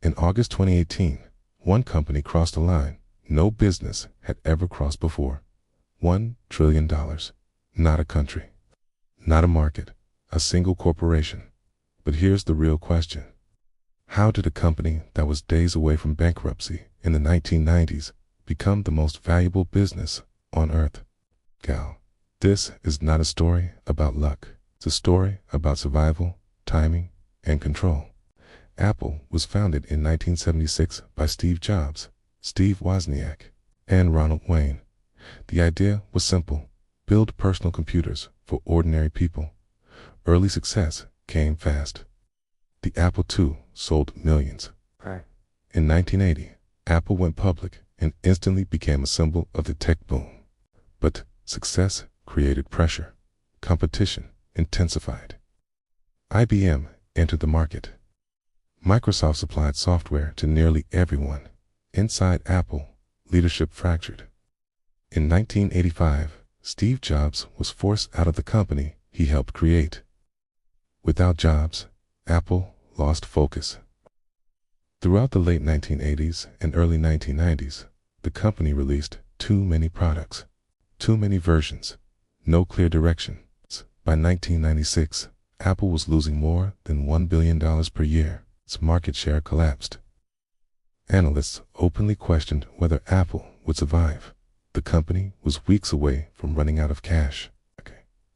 In August 2018, one company crossed a line no business had ever crossed before. $1 trillion. Not a country, not a market, a single corporation. But here's the real question. How did a company that was days away from bankruptcy in the 1990s become the most valuable business on earth? This is not a story about luck. It's a story about survival, timing, and control. Apple was founded in 1976 by Steve Jobs, Steve Wozniak, and Ronald Wayne. The idea was simple: build personal computers for ordinary people. Early success came fast. The Apple II sold millions. In 1980, Apple went public and instantly became a symbol of the tech boom. But success created pressure. Competition intensified. IBM entered the market. Microsoft supplied software to nearly everyone. Inside Apple, leadership fractured. In 1985, Steve Jobs was forced out of the company he helped create. Without Jobs, Apple lost focus. Throughout the late 1980s and early 1990s, the company released too many products, too many versions, no clear direction. By 1996, Apple was losing more than $1 billion per year. Its market share collapsed. Analysts openly questioned whether Apple would survive. The company was weeks away from running out of cash.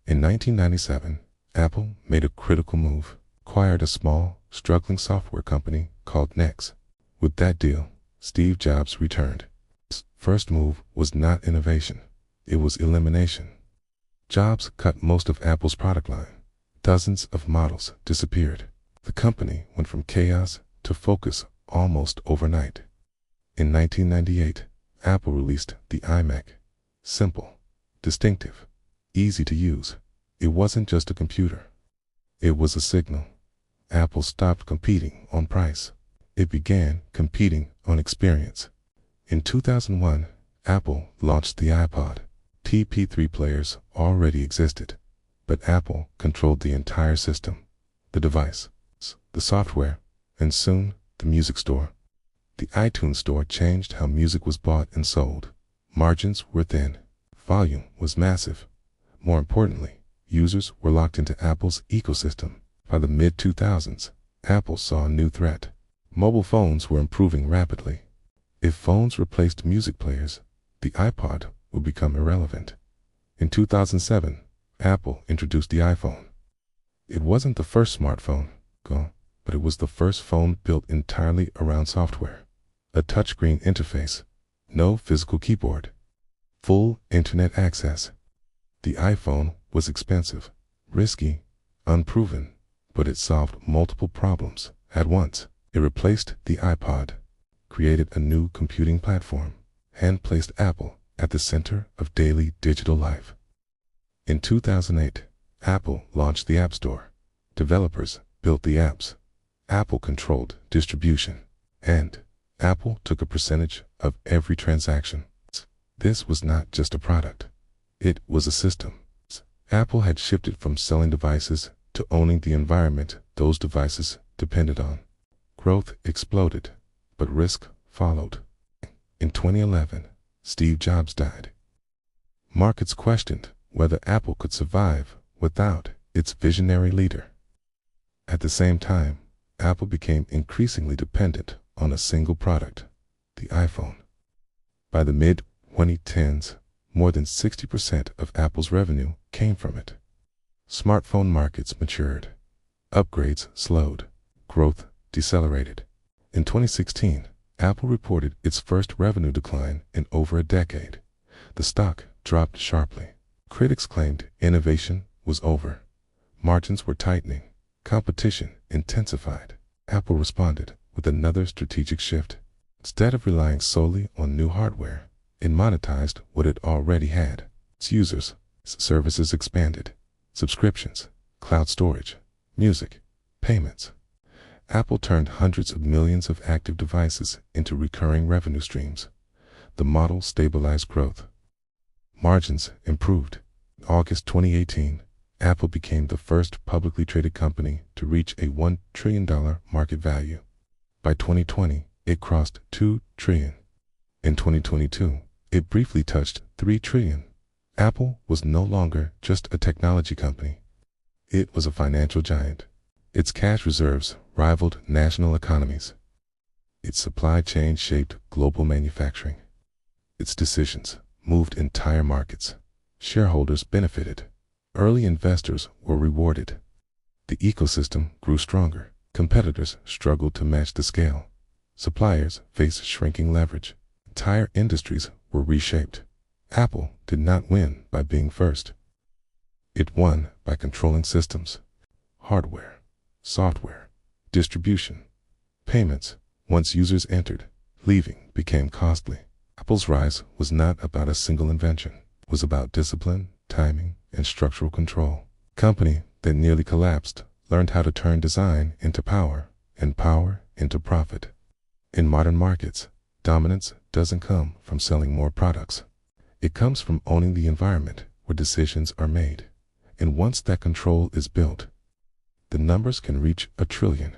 In 1997, Apple made a critical move, acquired a small, struggling software company called Nex. With that deal, Steve Jobs returned. His first move was not innovation, it was elimination. Jobs cut most of Apple's product line. Dozens of models disappeared. The company went from chaos to focus almost overnight. In 1998, Apple released the iMac. Simple, distinctive, easy to use. It wasn't just a computer. It was a signal. Apple stopped competing on price. It began competing on experience. In 2001, Apple launched the iPod. MP3 players already existed, but Apple controlled the entire system, the device, the software, and soon the music store. The iTunes store changed how music was bought and sold. Margins were thin. Volume was massive. More importantly, users were locked into Apple's ecosystem. By the mid-2000s, Apple saw a new threat. Mobile phones were improving rapidly. If phones replaced music players, the iPod would become irrelevant. In 2007, Apple introduced the iPhone. It wasn't the first smartphone, but it was the first phone built entirely around software. A touchscreen interface, no physical keyboard, full internet access. The iPhone was expensive, risky, unproven, but it solved multiple problems at once. It replaced the iPod, created a new computing platform, and placed Apple at the center of daily digital life. In 2008, Apple launched the App Store. Developers built the apps. Apple controlled distribution, and Apple took a percentage of every transaction. This was not just a product. It was a system. Apple had shifted from selling devices to owning the environment those devices depended on. Growth exploded, but risk followed. In 2011, Steve Jobs died. Markets questioned whether Apple could survive without its visionary leader. At the same time, Apple became increasingly dependent on a single product, the iPhone. By the mid-2010s, more than 60% of Apple's revenue came from it. Smartphone markets matured. Upgrades slowed. Growth decelerated. In 2016, Apple reported its first revenue decline in over a decade. The stock dropped sharply. Critics claimed innovation was over. Margins were tightening. Competition intensified. Apple responded with another strategic shift. Instead of relying solely on new hardware, it monetized what it already had. Its users, services expanded. Subscriptions, cloud storage, music, payments. Apple turned hundreds of millions of active devices into recurring revenue streams. The model stabilized growth. Margins improved. In August 2018, Apple became the first publicly traded company to reach a $1 trillion market value. By 2020, it crossed 2 trillion. In 2022, it briefly touched 3 trillion. Apple was no longer just a technology company. It was a financial giant. Its cash reserves rivaled national economies. Its supply chain shaped global manufacturing. Its decisions moved entire markets. Shareholders benefited. Early investors were rewarded. The ecosystem grew stronger. Competitors struggled to match the scale. Suppliers faced shrinking leverage. Entire industries were reshaped. Apple did not win by being first. It won by controlling systems, hardware, software, distribution, payments. Once users entered, leaving became costly. Apple's rise was not about a single invention. It was about discipline, timing, and structural control. A company that nearly collapsed learned how to turn design into power and power into profit. In modern markets, dominance doesn't come from selling more products. It comes from owning the environment where decisions are made. And once that control is built, the numbers can reach 1 trillion.